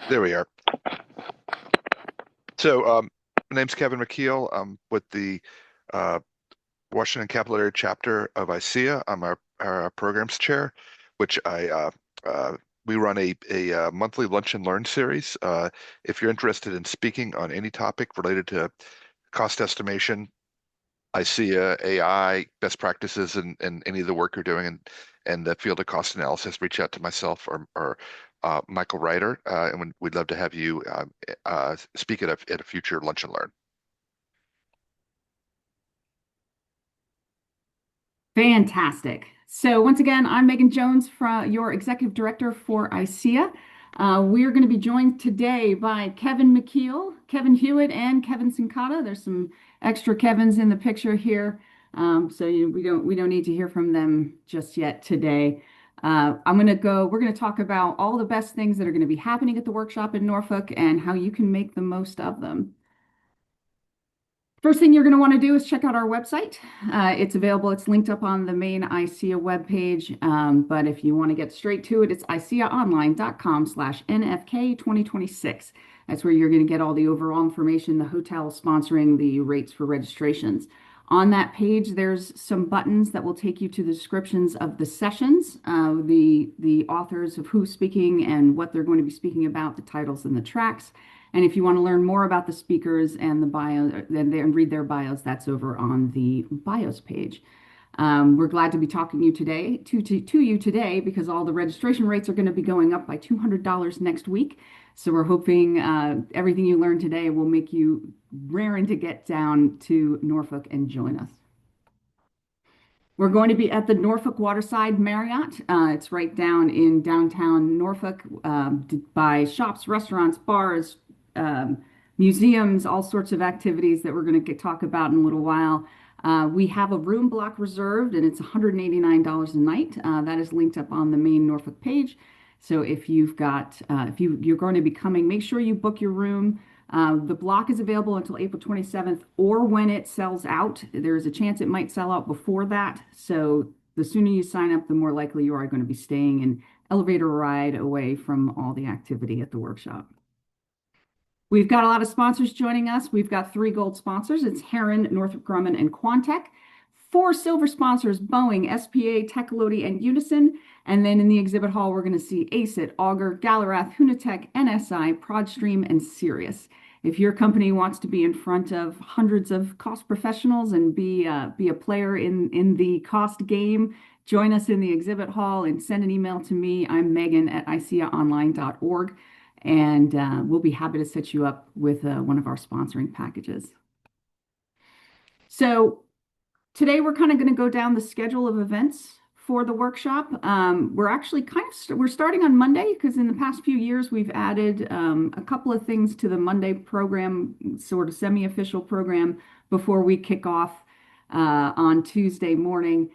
There we are. So, my name's Kevin McKeel. I'm with the uh, Washington Capital Area chapter of ICEAA. I'm our programs chair, which we run a monthly lunch and learn series. If you're interested in speaking on any topic related to cost estimation, ICEAA, AI, best practices, and any of the work you're doing in the field of cost analysis, reach out to myself or Michael Ryder, and we'd love to have you speak at a future lunch and learn. Fantastic. So once again, I'm Megan Jones, your Executive Director for ICEA. We are going to be joined today by Kevin McKeel, Kevin Hewitt, and Kevin Sincata. There's some extra Kevins in the picture here, we don't need to hear from them just yet today. We're going to talk about all the best things that are going to be happening at the workshop in Norfolk and how you can make the most of them. First thing you're going to want to do is check out our website. It's available. It's linked up on the main ICEA webpage. But if you want to get straight to it, it's ICEAonline.com/NFK 2026. That's where you're going to get all the overall information, the hotel sponsoring the rates for registrations. On that page, there's some buttons that will take you to the descriptions of the sessions, the authors of who's speaking and what they're going to be speaking about, the titles and the tracks. And if you want to learn more about the speakers and the bio and read their bios, that's over on the bios page. We're glad to be talking to you today because all the registration rates are going to be going up by $200 next week. So we're hoping everything you learned today will make you raring to get down to Norfolk and join us. We're going to be at the Norfolk Waterside Marriott. It's right down in downtown Norfolk, by shops, restaurants, bars, museums, all sorts of activities that we're going to talk about in a little while. We have a room block reserved, and it's $189 a night. That is linked up on the main Norfolk page. So if you're going to be coming, make sure you book your room. The block is available until April 27th, or when it sells out. There's a chance it might sell out before that. So the sooner you sign up, the more likely you are going to be staying an elevator ride away from all the activity at the workshop. We've got a lot of sponsors joining us. We've got 3 gold sponsors. It's Heron, Northrop Grumman, and Quantec. 4 silver sponsors, Boeing, SPA, Technology, and Unison. And then in the exhibit hall, we're going to see ACIT, Augur, Galarath, Hunatech, NSI, ProdStream, and Sirius. If your company wants to be in front of hundreds of cost professionals and be a player in the cost game, join us in the exhibit hall and send an email to me. I'm Megan at ICEAonline.org. And we'll be happy to set you up with one of our sponsoring packages. So today we're kind of going to go down the schedule of events for the workshop. We're starting on Monday because in the past few years we've added a couple of things to the Monday program, sort of semi-official program, before we kick off on Tuesday morning.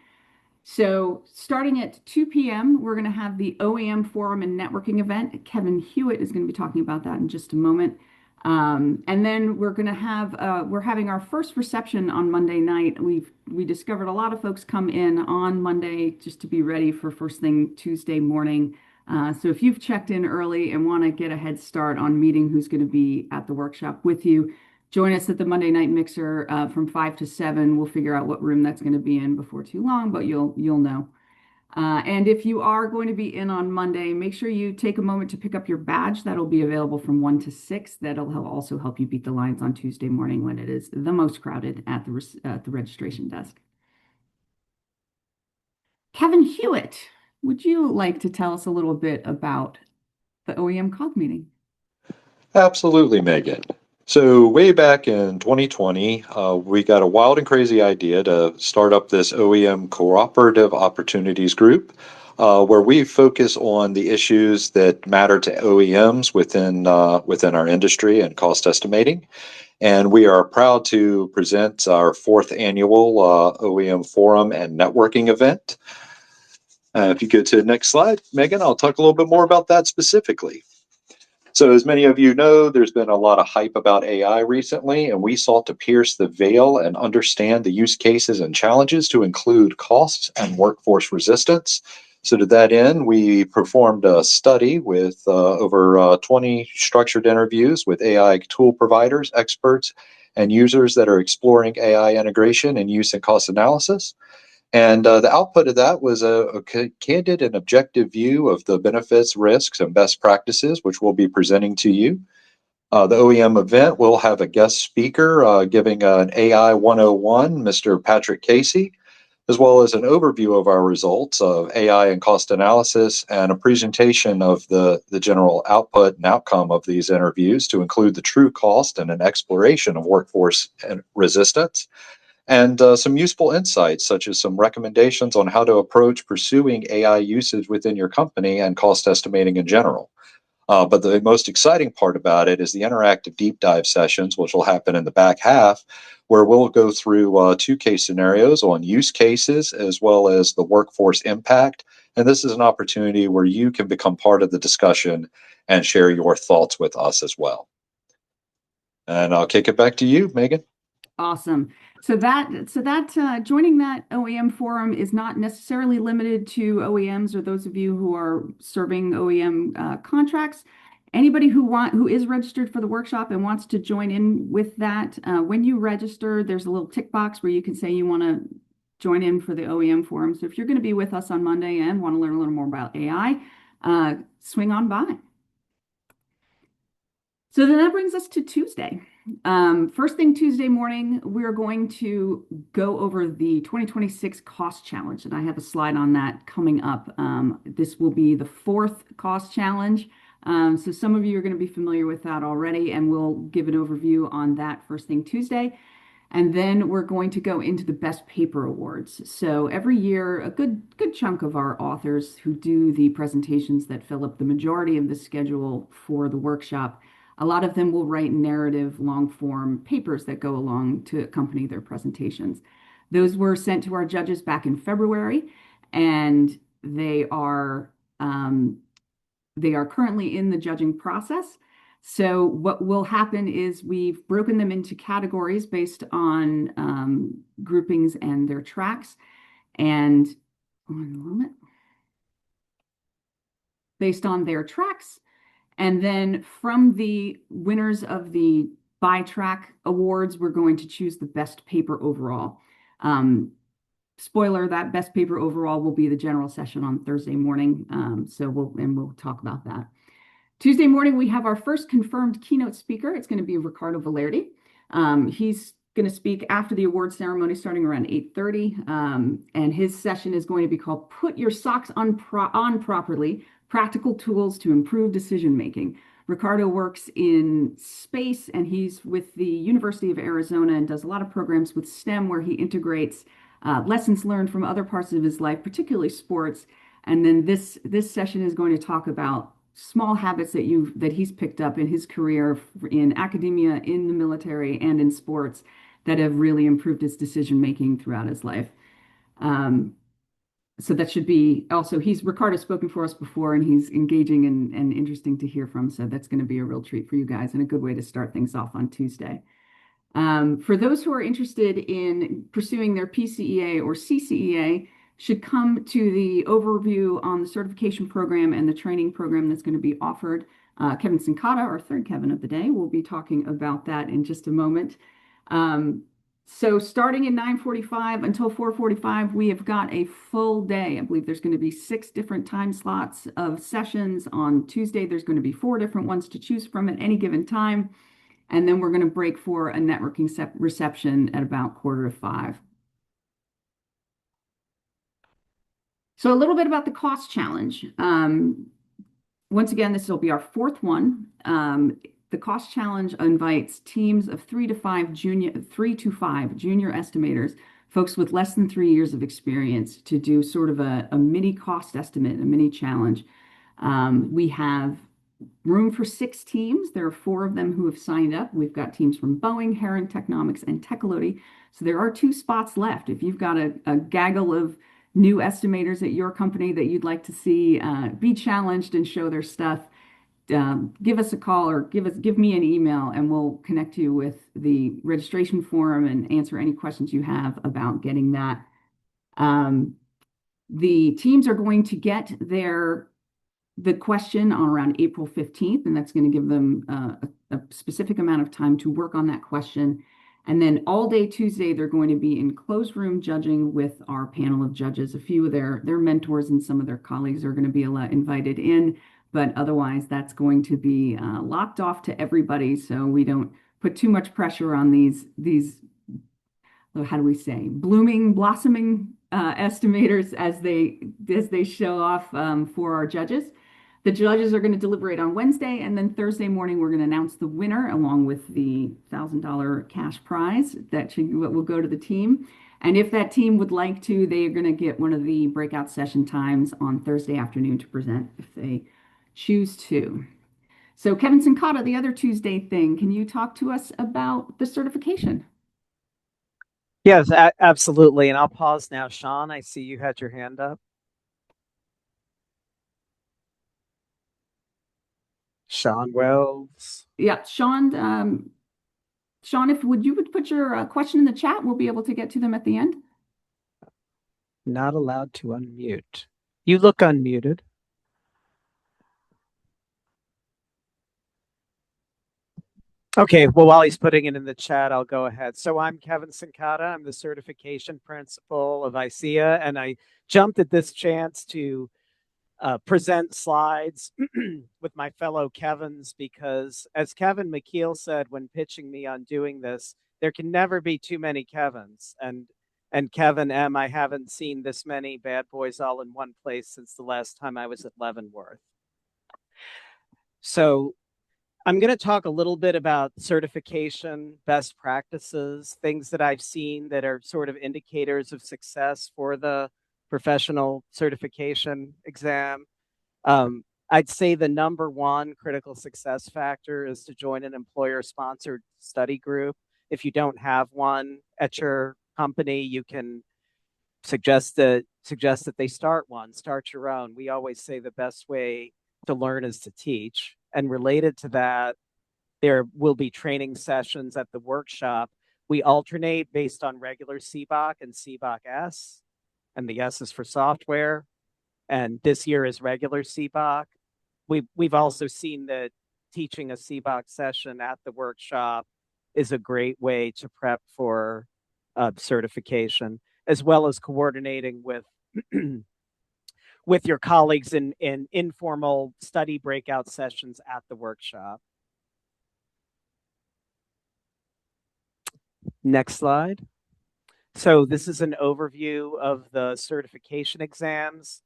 So starting at 2 p.m., we're going to have the OEM Forum and Networking event. Kevin Hewitt is going to be talking about that in just a moment. And then we're having our first reception on Monday night. We discovered a lot of folks come in on Monday just to be ready for first thing Tuesday morning. So if you've checked in early and want to get a head start on meeting who's going to be at the workshop with you, join us at the Monday night mixer from 5 to 7. We'll figure out what room that's going to be in before too long, but you'll know. And if you are going to be in on Monday, make sure you take a moment to pick up your badge. That'll be available from 1 to 6. That'll also help you beat the lines on Tuesday morning when it is the most crowded at the registration desk. Kevin Hewitt, would you like to tell us a little bit about the OEM COG meeting? Absolutely, Megan. So way back in 2020, we got a wild and crazy idea to start up this OEM Cooperative Opportunities Group, where we focus on the issues that matter to OEMs within our industry and cost estimating. And we are proud to present our 4th annual OEM Forum and Networking event. If you go to the next slide, Megan, I'll talk a little bit more about that specifically. So as many of you know, there's been a lot of hype about AI recently, and we sought to pierce the veil and understand the use cases and challenges to include costs and workforce resistance. So to that end, we performed a study with over 20 structured interviews with AI tool providers, experts, and users that are exploring AI integration and use in cost analysis. And the output of that was a candid and objective view of the benefits, risks, and best practices, which we'll be presenting to you. The OEM event will have a guest speaker giving an AI 101, Mr. Patrick Casey, as well as an overview of our results of AI and cost analysis and a presentation of the general output and outcome of these interviews to include the true cost and an exploration of workforce and resistance, and some useful insights, such as some recommendations on how to approach pursuing AI usage within your company and cost estimating in general. But the most exciting part about it is the interactive deep dive sessions, which will happen in the back half, where we'll go through two case scenarios on use cases as well as the workforce impact. And this is an opportunity where you can become part of the discussion and share your thoughts with us as well. And I'll kick it back to you, Megan. Awesome. So that joining that OEM forum is not necessarily limited to OEMs or those of you who are serving OEM contracts. Anybody who is registered for the workshop and wants to join in with that, when you register, there's a little tick box where you can say you want to join in for the OEM forum. So if you're going to be with us on Monday and want to learn a little more about AI, swing on by. So then that brings us to Tuesday. First thing Tuesday morning, we're going to go over the 2026 cost challenge, and I have a slide on that coming up. This will be the fourth cost challenge. So some of you are going to be familiar with that already, and we'll give an overview on that first thing Tuesday. And then we're going to go into the best paper awards. So every year, a good chunk of our authors who do the presentations that fill up the majority of the schedule for the workshop, a lot of them will write narrative long form papers that go along to accompany their presentations. Those were sent to our judges back in February, and they are currently in the judging process. So what will happen is we've broken them into categories based on groupings and their tracks. And one moment. Based on their tracks. And then from the winners of the by track awards, we're going to choose the best paper overall. Spoiler, that best paper overall will be the general session on Thursday morning. So we'll talk about that. Tuesday morning, we have our first confirmed keynote speaker. It's going to be Ricardo Valerdi. He's going to speak after the award ceremony starting around 8:30. And his session is going to be called Put Your Socks on Properly, Practical Tools to Improve Decision Making. Ricardo works in space, and he's with the University of Arizona and does a lot of programs with STEM where he integrates lessons learned from other parts of his life, particularly sports. And then this session is going to talk about small habits that he's picked up in his career in academia, in the military, and in sports that have really improved his decision making throughout his life. So that should be also, Ricardo's spoken for us before, and he's engaging and interesting to hear from. So that's going to be a real treat for you guys and a good way to start things off on Tuesday. For those who are interested in pursuing their PCEA or CCEA, should come to the overview on the certification program and the training program that's going to be offered. Kevin Sincata, our third Kevin of the day, will be talking about that in just a moment. So starting at 9:45 until 4:45, we have got a full day. I believe there's going to be 6 different time slots of sessions. On Tuesday, there's going to be 4 different ones to choose from at any given time. And then we're going to break for a networking reception at about 4:45. So a little bit about the cost challenge. Once again, this will be our 4th one. The cost challenge invites teams of 3 to 5 junior estimators, folks with less than 3 years of experience, to do sort of a mini cost estimate, a mini challenge. We have room for 6 teams. There are 4 of them who have signed up. We've got teams from Boeing, Heron Technomics, and Techalody. So there are 2 spots left. If you've got a gaggle of new estimators at your company that you'd like to see be challenged and show their stuff, give us a call or give me an email, and we'll connect you with the registration form and answer any questions you have about getting that. The teams are going to get the question on around April 15th, and that's going to give them a specific amount of time to work on that question. And then all day Tuesday, they're going to be in closed room judging with our panel of judges. A few of their mentors and some of their colleagues are going to be invited in, but otherwise that's going to be locked off to everybody, so we don't put too much pressure on these how do we say, blossoming estimators as they show off for our judges. The judges are going to deliberate on Wednesday, and then Thursday morning we're going to announce the winner along with the $1,000 cash prize that will go to the team. And if that team would like to, they are going to get one of the breakout session times on Thursday afternoon to present if they choose to. So Kevin Sincata, the other Tuesday thing, can you talk to us about the certification? Yes, absolutely. And I'll pause now. Sean, I see you had your hand up. Sean Wells. Yeah, Sean, if you would put your question in the chat, we'll be able to get to them at the end. Not allowed to unmute. You look unmuted. Okay, well, while he's putting it in the chat, I'll go ahead. So I'm Kevin Sincata. I'm the certification principal of ICEAA, and I jumped at this chance to present slides with my fellow Kevins because, as Kevin McKeel said when pitching me on doing this, there can never be too many Kevins. And Kevin M., I haven't seen this many bad boys all in one place since the last time I was at Leavenworth. So I'm going to talk a little bit about certification, best practices, things that I've seen that are sort of indicators of success for the professional certification exam. I'd say the number one critical success factor is to join an employer-sponsored study group. If you don't have one at your company, you can suggest that they start one, start your own. We always say the best way to learn is to teach. And related to that, there will be training sessions at the workshop. We alternate based on regular CBOC and CBOC S, and the S is for software. And this year is regular CBOC. We've also seen that teaching a CBOC session at the workshop is a great way to prep for certification, as well as coordinating with with your colleagues in informal study breakout sessions at the workshop. Next slide. So this is an overview of the certification exams.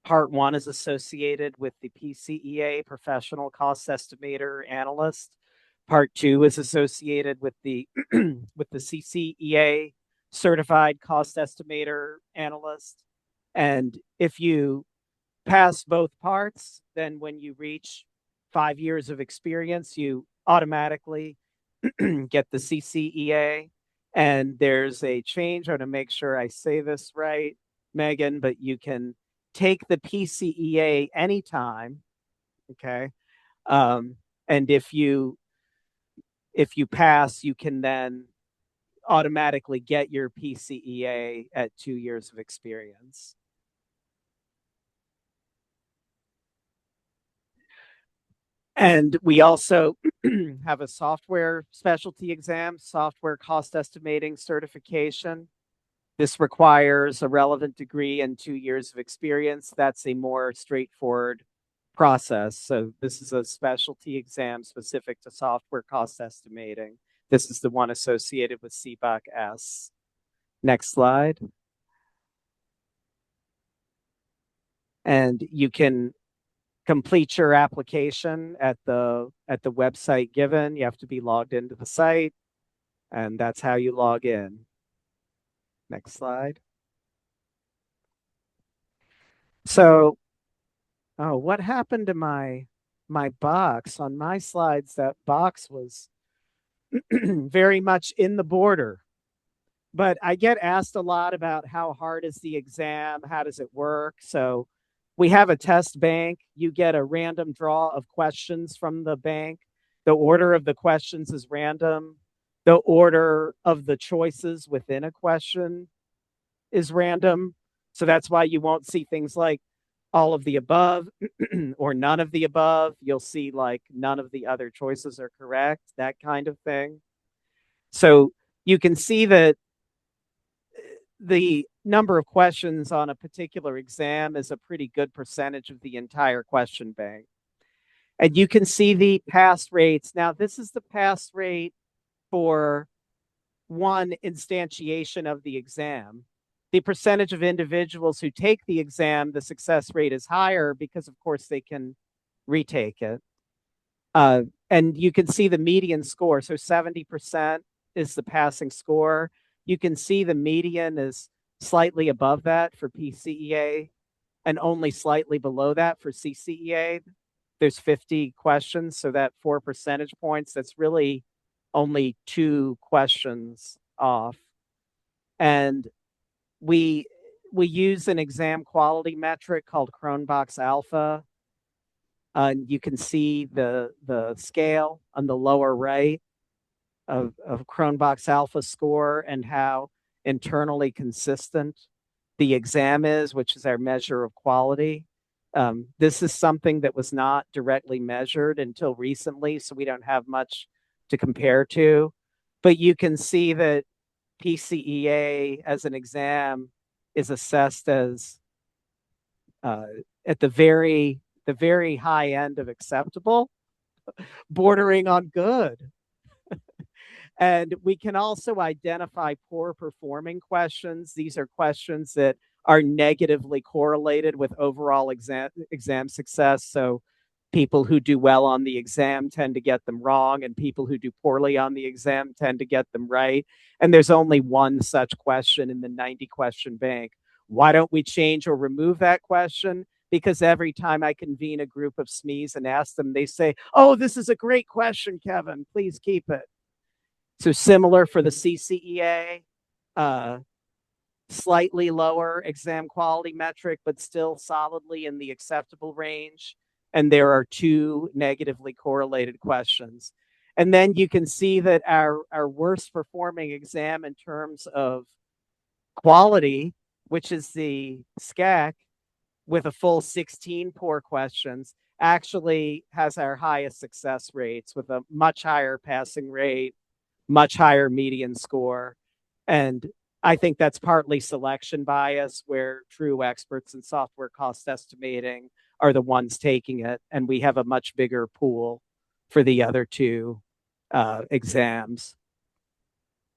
Part 1 is associated with the PCEA, Professional Cost Estimator Analyst. Part 2 is associated with the with the CCEA, Certified Cost Estimator Analyst. And if you pass both parts, then when you reach 5 years of experience, you automatically get the CCEA. And there's a change. I want to make sure I say this right, Megan, but you can take the PCEA anytime, okay? And if you pass, you can then automatically get your PCEA at 2 years of experience. And we also have a software specialty exam, software cost estimating certification. This requires a relevant degree and 2 years of experience. That's a more straightforward process. So this is a specialty exam specific to software cost estimating. This is the one associated with CBOC S. Next slide. And you can complete your application at the website given. You have to be logged into the site, and that's how you log in. Next slide. So, oh, what happened to my box? On my slides, that box was very much in the border. But I get asked a lot about how hard is the exam? How does it work? So we have a test bank. You get a random draw of questions from the bank. The order of the questions is random. The order of the choices within a question is random. So that's why you won't see things like all of the above or none of the above. You'll see like none of the other choices are correct, that kind of thing. So you can see that the number of questions on a particular exam is a pretty good percentage of the entire question bank. And you can see the pass rates. Now, this is the pass rate for one instantiation of the exam. The percentage of individuals who take the exam, the success rate is higher because, of course, they can retake it. And you can see the median score. So 70% is the passing score. You can see the median is slightly above that for PCEA and only slightly below that for CCEA. There's 50 questions, so that 4 percentage points, that's really only 2 questions off. And we use an exam quality metric called Cronbach's Alpha. You can see the scale on the lower right of Cronbach's Alpha score and how internally consistent the exam is, which is our measure of quality. This is something that was not directly measured until recently, so we don't have much to compare to. But you can see that PCEA as an exam is assessed as at the very high end of acceptable, bordering on good. And we can also identify poor performing questions. These are questions that are negatively correlated with overall exam success. So people who do well on the exam tend to get them wrong, and people who do poorly on the exam tend to get them right. And there's only one such question in the 90 question bank. Why don't we change or remove that question? Because every time I convene a group of SMEs and ask them, they say, "Oh, this is a great question, Kevin. Please keep it." So similar for the CCEA, slightly lower exam quality metric, but still solidly in the acceptable range. And there are 2 negatively correlated questions. And then you can see that our worst performing exam in terms of quality, which is the SCAC, with a full 16 poor questions, actually has our highest success rates with a much higher passing rate, much higher median score. And I think that's partly selection bias, where true experts in software cost estimating are the ones taking it. And we have a much bigger pool for the other 2 exams.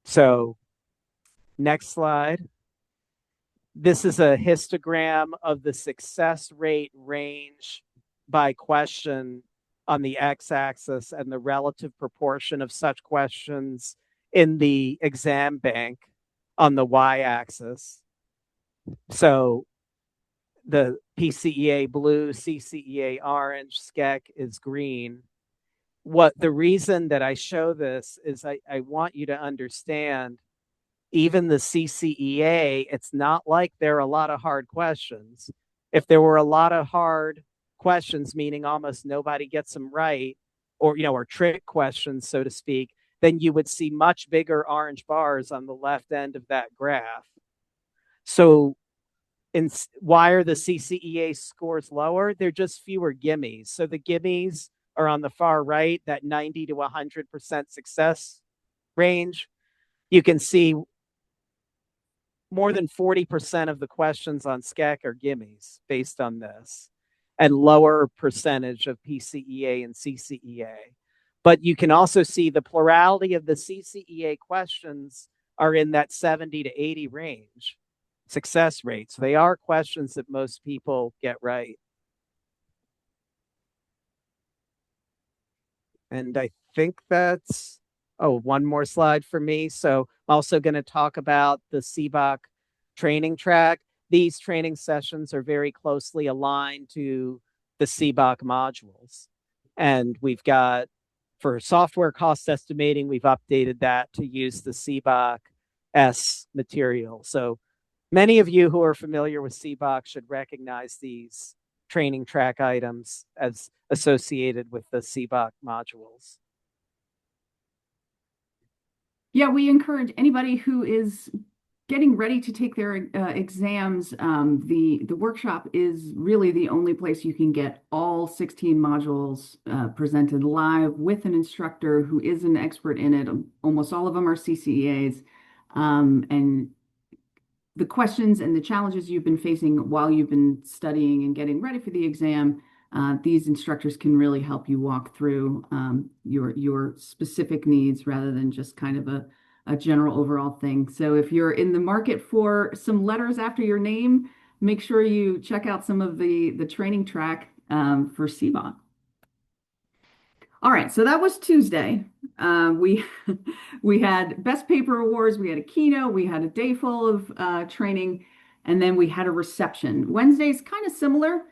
So next slide. This is a histogram of the success rate range by question on the x-axis and the relative proportion of such questions in the exam bank on the y-axis. So the PCEA blue, CCEA orange, SCEC is green. What the reason that I show this is I want you to understand, even the CCEA, it's not like there are a lot of hard questions. If there were a lot of hard questions, meaning almost nobody gets them right, or trick questions, so to speak, then you would see much bigger orange bars on the left end of that graph. So why are the CCEA scores lower? They're just fewer gimmies. So the gimmies are on the far right, that 90 to 100% success range. You can see more than 40% of the questions on SCEC are gimmies based on this, and lower percentage of PCEA and CCEA. But you can also see the plurality of the CCEA questions are in that 70 to 80 range success rate. So they are questions that most people get right. And I think that's, one more slide for me. So I'm also going to talk about the CBOC training track. These training sessions are very closely aligned to the CBOC modules. And we've got, for software cost estimating, we've updated that to use the CBOC S material. So many of you who are familiar with CBOC should recognize these training track items as associated with the CBOC modules. Yeah, we encourage anybody who is getting ready to take their exams, the workshop is really the only place you can get all 16 modules presented live with an instructor who is an expert in it. Almost all of them are CCEAs. And the questions and the challenges you've been facing while you've been studying and getting ready for the exam, these instructors can really help you walk through your specific needs rather than just kind of a general overall thing. So if you're in the market for some letters after your name, make sure you check out some of the training track for CBOT. All right, so that was Tuesday. We we had best paper awards, we had a keynote, we had a day full of training, and then we had a reception. Wednesday's kind of similar.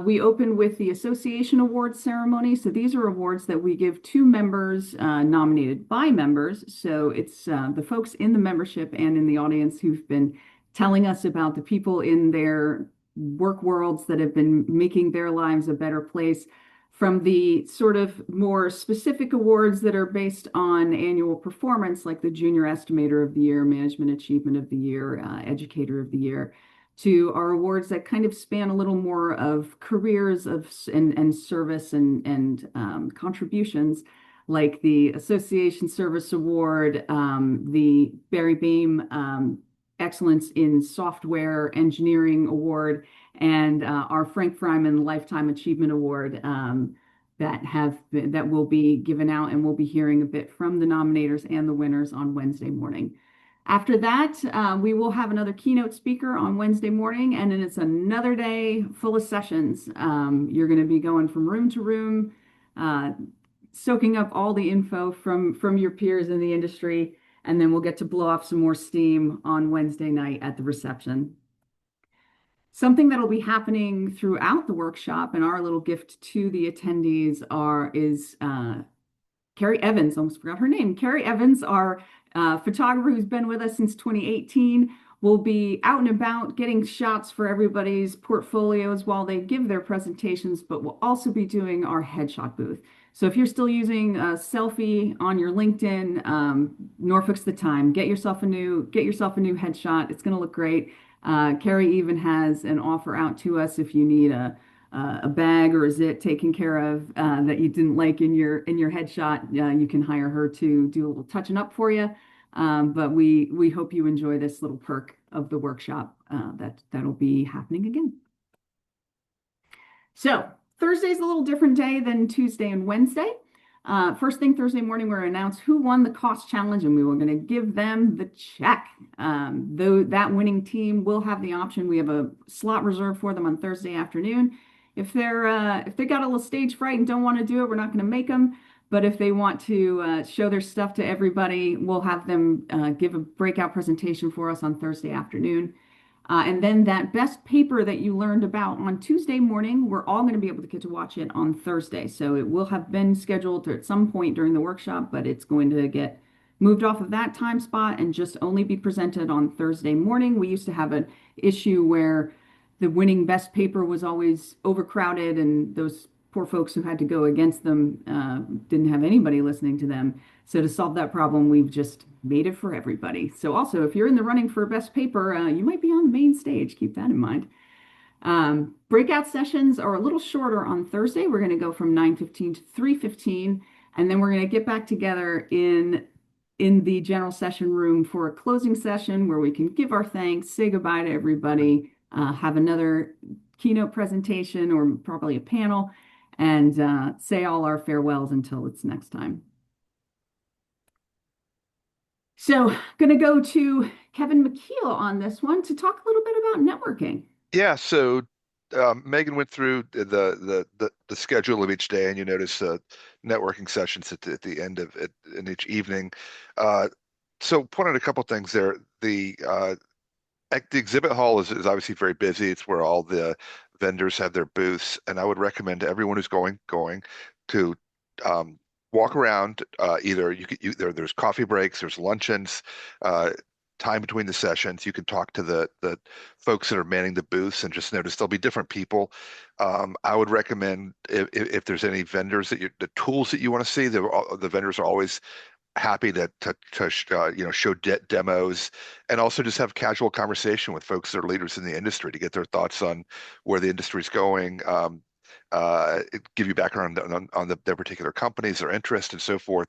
We opened with the association awards ceremony. So these are awards that we give to members nominated by members. So it's the folks in the membership and in the audience who've been telling us about the people in their work worlds that have been making their lives a better place, from the sort of more specific awards that are based on annual performance, like the Junior Estimator of the Year, Management Achievement of the Year, Educator of the Year, to our awards that kind of span a little more of careers and service and contributions, like the Association Service Award, the Barry Baim Excellence in Software Engineering Award, and our Frank Fryman Lifetime Achievement Award that will be given out, and we'll be hearing a bit from the nominators and the winners on Wednesday morning. After that, we will have another keynote speaker on Wednesday morning, and then it's another day full of sessions. You're going to be going from room to room, soaking up all the info from your peers in the industry, and then we'll get to blow off some more steam on Wednesday night at the reception. Something that'll be happening throughout the workshop, and our little gift to the attendees is Carrie Evans, almost forgot her name. Carrie Evans, our photographer who's been with us since 2018, will be out and about getting shots for everybody's portfolios while they give their presentations, but we'll also be doing our headshot booth. So if you're still using a selfie on your LinkedIn, Norfolk's the time. Get yourself a new headshot. It's going to look great. Carrie even has an offer out to us if you need a bag or a zit taken care of that you didn't like in your headshot. You can hire her to do a little touching up for you. But we hope you enjoy this little perk of the workshop that'll be happening again. So Thursday's a little different day than Tuesday and Wednesday. First thing Thursday morning, we're going to announce who won the cost challenge, and we were going to give them the check. Though that winning team will have the option, we have a slot reserved for them on Thursday afternoon. If they got a little stage fright and don't want to do it, we're not going to make them. But if they want to show their stuff to everybody, we'll have them give a breakout presentation for us on Thursday afternoon. And then that best paper that you learned about on Tuesday morning, we're all going to be able to get to watch it on Thursday. So it will have been scheduled at some point during the workshop, but it's going to get moved off of that time spot and just only be presented on Thursday morning. We used to have an issue where the winning best paper was always overcrowded, and those poor folks who had to go against them didn't have anybody listening to them. So to solve that problem, we've just made it for everybody. So also, if you're in the running for best paper, you might be on the main stage. Keep that in mind. Breakout sessions are a little shorter on Thursday. We're going to go from 9:15 to 3:15, and then we're going to get back together in the general session room for a closing session where we can give our thanks, say goodbye to everybody, have another keynote presentation or probably a panel, and say all our farewells until it's next time. So going to go to Kevin McKeel on this one to talk a little bit about networking. Yeah, so Megan went through the schedule of each day, and you notice networking sessions at the end of it in each evening. So pointed a couple things there. The exhibit hall is obviously very busy. It's where all the vendors have their booths, and I would recommend to everyone who's going to walk around. Either there's coffee breaks, there's luncheons, time between the sessions. You can talk to the folks that are manning the booths and just notice there'll be different people. I would recommend if there's any vendors the tools that you want to see, the vendors are always happy to show demos and also just have casual conversation with folks that are leaders in the industry to get their thoughts on where the industry's going. Give you background on their particular companies, their interests, and so forth.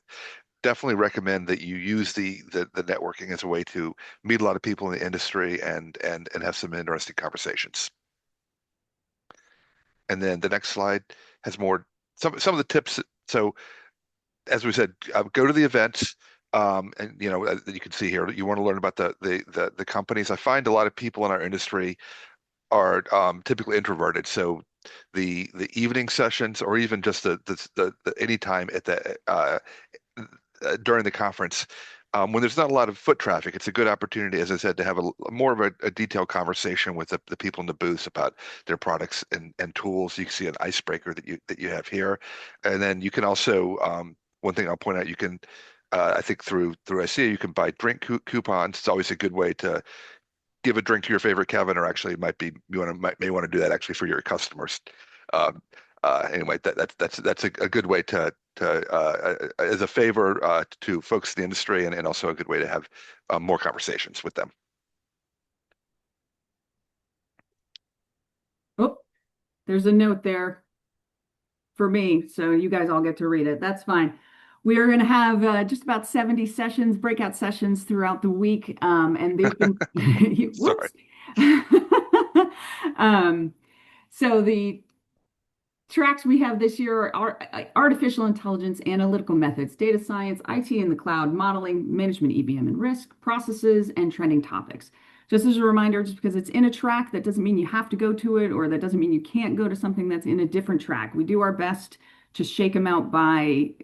Definitely recommend that you use the networking as a way to meet a lot of people in the industry and have some interesting conversations. And then the next slide has more some of the tips. So as we said, go to the events. And you can see here, you want to learn about the companies. I find a lot of people in our industry are typically introverted. So the evening sessions, or even just the any time at the during the conference, when there's not a lot of foot traffic, it's a good opportunity, as I said, to have more of a detailed conversation with the people in the booths about their products and tools. You can see an icebreaker that you have here, and then you can also one thing I'll point out, you can I think through ICEAA you can buy drink coupons. It's always a good way to give a drink to your favorite Kevin, or actually it might be may want to do that actually for your customers. Um, anyway, that's a good way to as a favor to folks in the industry, and also a good way to have more conversations with them. Oh, there's a note there for me, so you guys all get to read it. That's fine. We are going to have just about 70 sessions, breakout sessions throughout the week, and they've been Sorry. whoops. So the tracks we have this year are artificial intelligence, analytical methods, data science, IT in the cloud, modeling, management, EBM and risk, processes, and trending topics. Just as a reminder, just because it's in a track, that doesn't mean you have to go to it, or that doesn't mean you can't go to something that's in a different track. We do our best to shake them out by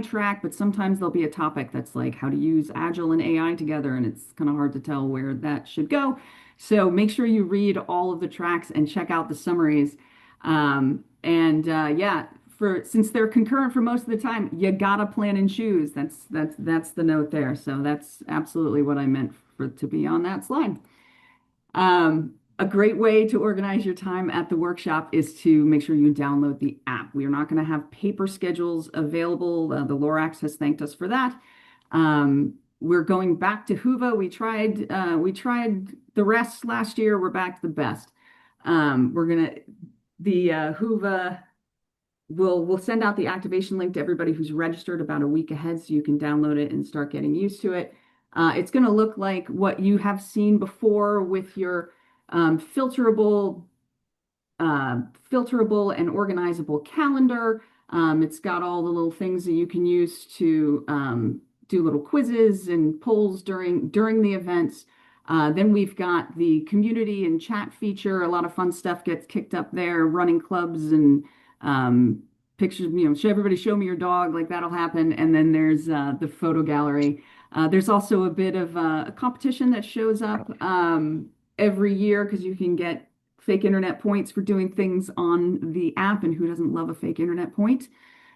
track, but sometimes there'll be a topic that's like how to use Agile and AI together, and it's kind of hard to tell where that should go. So make sure you read all of the tracks and check out the summaries. Yeah, since they're concurrent for most of the time, you gotta plan and choose. That's the note there. So that's absolutely what I meant for to be on that slide. A great way to organize your time at the workshop is to make sure you download the app. We are not going to have paper schedules available. The Lorax has thanked us for that. We're going back to Whova. We tried the rest last year. We're back to the best. Whova we'll send out the activation link to everybody who's registered about a week ahead, so you can download it and start getting used to it. It's going to look like what you have seen before with your filterable and organizable calendar. It's got all the little things that you can use to do little quizzes and polls during the events. Then we've got the community and chat feature. A lot of fun stuff gets kicked up there, running clubs and pictures, show me your dog, like that'll happen. And then there's the photo gallery. There's also a bit of a competition that shows up every year, because you can get fake internet points for doing things on the app, and who doesn't love a fake internet point?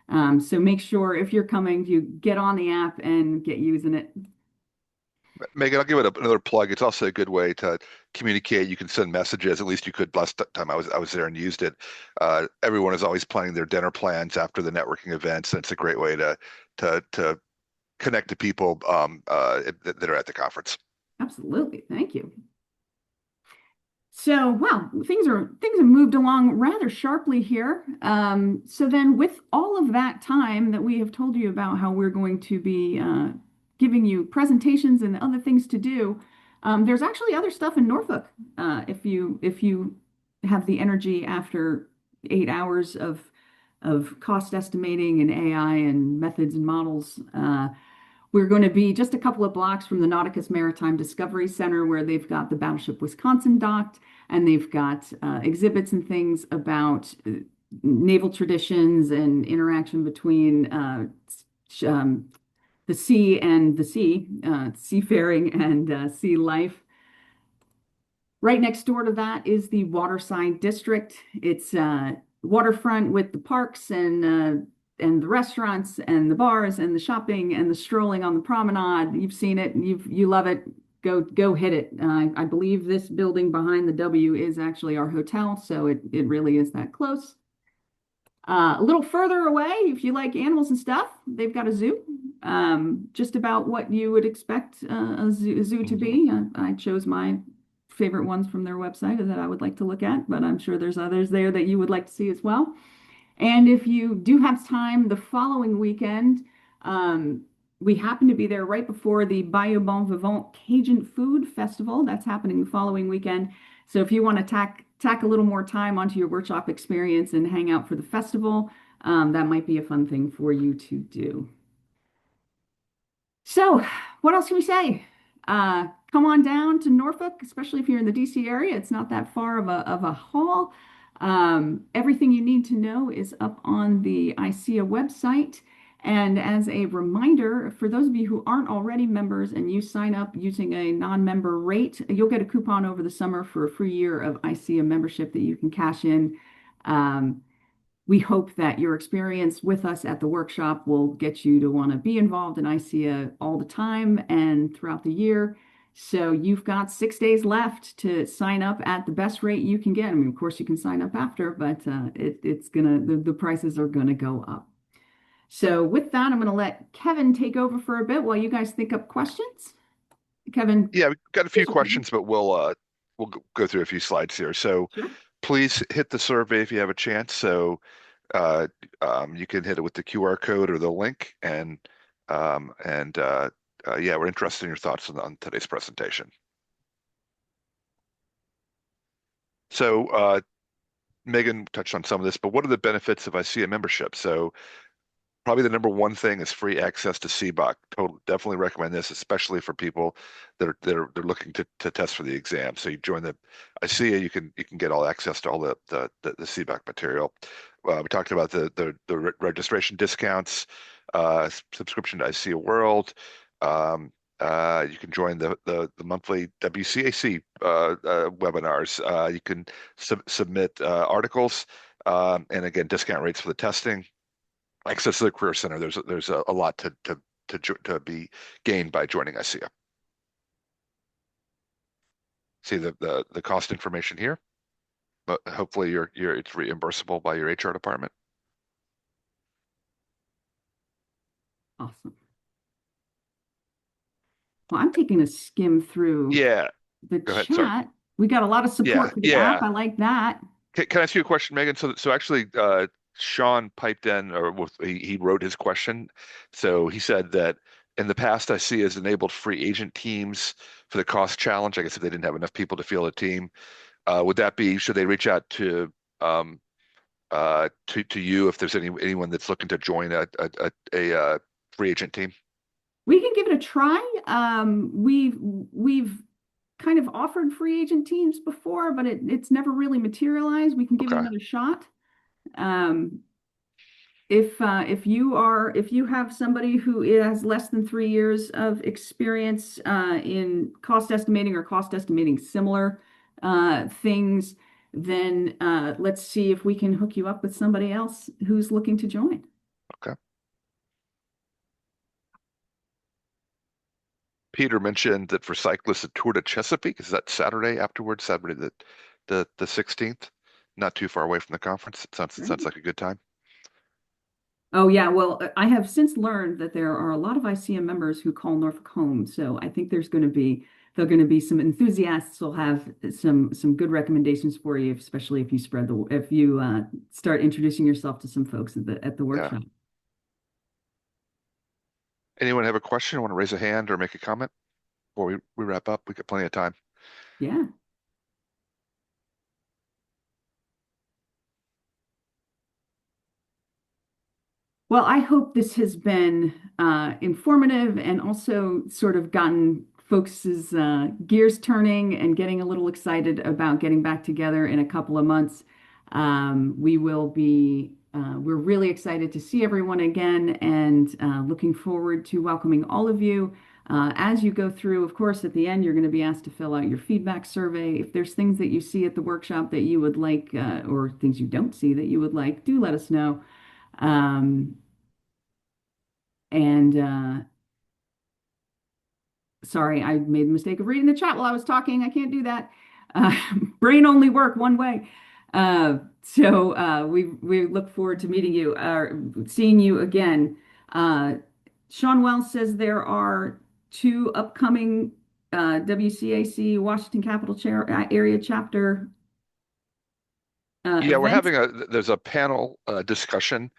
So make sure if you're coming, you get on the app and get using it. Megan, I'll give it another plug. It's also a good way to communicate. You can send messages. At least you could last time I was there and used it. Everyone is always planning their dinner plans after the networking events, and it's a great way to connect to people that are at the conference. Absolutely. Thank you. So, wow, things have moved along rather sharply here. So then with all of that time that we have told you about how we're going to be giving you presentations and other things to do, there's actually other stuff in Norfolk if you have the energy after 8 hours of cost estimating and AI and methods and models. We're going to be just a couple of blocks from the Nauticus Maritime Discovery Center, where they've got the Battleship Wisconsin docked, and they've got exhibits and things about naval traditions and interaction between the sea and the sea, seafaring and sea life. Right next door to that is the Waterside District. It's waterfront with the parks and the restaurants and the bars and the shopping and the strolling on the promenade. You've seen it, you love it. Go hit it. I believe this building behind the W is actually our hotel, so it really is that close. A little further away, if you like animals and stuff, they've got a zoo. just about what you would expect a zoo to Mhm. be. I chose my favorite ones from their website that I would like to look at, but I'm sure there's others there that you would like to see as well. And if you do have time the following weekend, um, we happen to be there right before the Bayou Bon Vivant Cajun Food Festival. That's happening the following weekend. So if you want to tack a little more time onto your workshop experience and hang out for the festival, that might be a fun thing for you to do. So, what else can we say? Come on down to Norfolk, especially if you're in the DC area. It's not that far of a haul. Everything you need to know is up on the ICEAA website. And as a reminder, for those of you who aren't already members and you sign up using a non-member rate, you'll get a coupon over the summer for a free year of ICEAA membership that you can cash in. Um, we hope that your experience with us at the workshop will get you to want to be involved in ICEA all the time and throughout the year. So you've got 6 days left to sign up at the best rate you can get. I mean, of course, you can sign up after, but the prices are gonna go up. So with that, I'm gonna let Kevin take over for a bit while you guys think up questions. Kevin, Yeah, we've got a few here's your phone. questions, but we'll go through a few slides here. So Sure. please hit the survey if you have a chance. So uh, you can hit it with the QR code or the link, and yeah, we're interested in your thoughts on today's presentation. So Megan touched on some of this, but what are the benefits of ICEA membership? So probably the number one thing is free access to CBOC. Definitely recommend this, especially for people they're looking to test for the exam. So you join the ICEA, you can get all access to all the CBOC material. We talked about the registration discounts, subscription to ICEA World. You can join the monthly WCAC webinars. You can submit articles, and again, discount rates for the testing, access to the Career Center. There's a lot to be gained by joining ICEA. See the cost information here, but hopefully it's reimbursable by your HR department. Awesome. Well, I'm taking a skim through Yeah, the go ahead. Sorry. chat. We got a lot of Yeah, support for the app. yeah. I like that. Can I ask you a question, Megan? So actually, Sean piped in, or he wrote his question. So he said that in the past, ICEA has enabled free agent teams for the cost challenge. I guess if they didn't have enough people to field a team, would that be, should they reach out um, to you if there's anyone that's looking to join a free agent team? We can give it a try. We've kind of offered free agent teams before, but it's never really materialized. We can give it Okay. another shot. Um, if you have somebody who has less than 3 years of experience in cost estimating or cost estimating similar things, then let's see if we can hook you up with somebody else who's looking to join. Okay. Peter mentioned that for cyclists, a tour to Chesapeake is that Saturday afterwards, Saturday the 16th. Not too far away from the conference. It sounds like a good time. Oh yeah, well, I have since learned that there are a lot of ICM members who call Norfolk home, so I think there're going to be some enthusiasts who'll have some good recommendations for you, especially if you start introducing yourself to some folks at the Yeah. workshop. Anyone have a question? Want to raise a hand or make a comment before we wrap up? We got plenty of time. Yeah. Well, I hope this has been informative and also sort of gotten folks' gears turning and getting a little excited about getting back together in a couple of months. We're really excited to see everyone again and looking forward to welcoming all of you. As you go through, of course, at the end, you're going to be asked to fill out your feedback survey. If there's things that you see at the workshop that you would like, or things you don't see that you would like, do let us know. Um, and sorry, I made the mistake of reading the chat while I was talking. I can't do that. Uh, brain only work one way. We look forward to meeting you, seeing you again Sean Wells says there are 2 upcoming WCAC Washington Capital Area Chapter Yeah, events. there's a panel discussion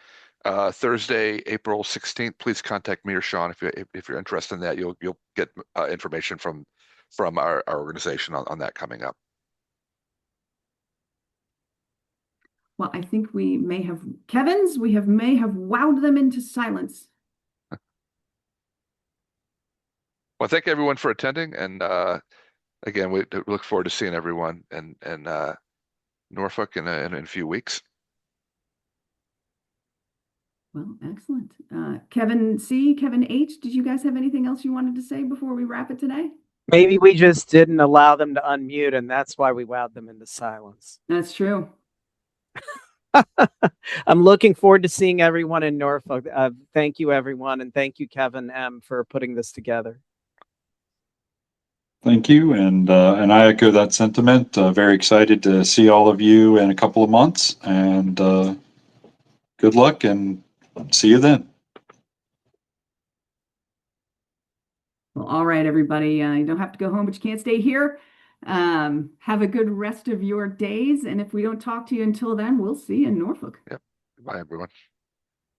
Thursday, April 16th. Please contact me or Sean if you're interested in that. You'll get information from our organization on that coming up. Well, I think we may have may have wowed them into silence. Well, thank everyone for attending, and again, we look forward to seeing everyone in Norfolk in a few weeks. Well, excellent. Kevin C, Kevin H, did you guys have anything else you wanted to say before we wrap it today? Maybe we just didn't allow them to unmute, and that's why we wowed them into silence. That's true. I'm looking forward to seeing everyone in Norfolk. Thank you, everyone, and thank you, Kevin M, for putting this together. Thank you, and I echo that sentiment. Very excited to see all of you in a couple of months, and good luck, and see you then. Well, all right, everybody. You don't have to go home, but you can't stay here. Have a good rest of your days, and if we don't talk to you until then, we'll see you in Norfolk. Yep. Bye, everyone.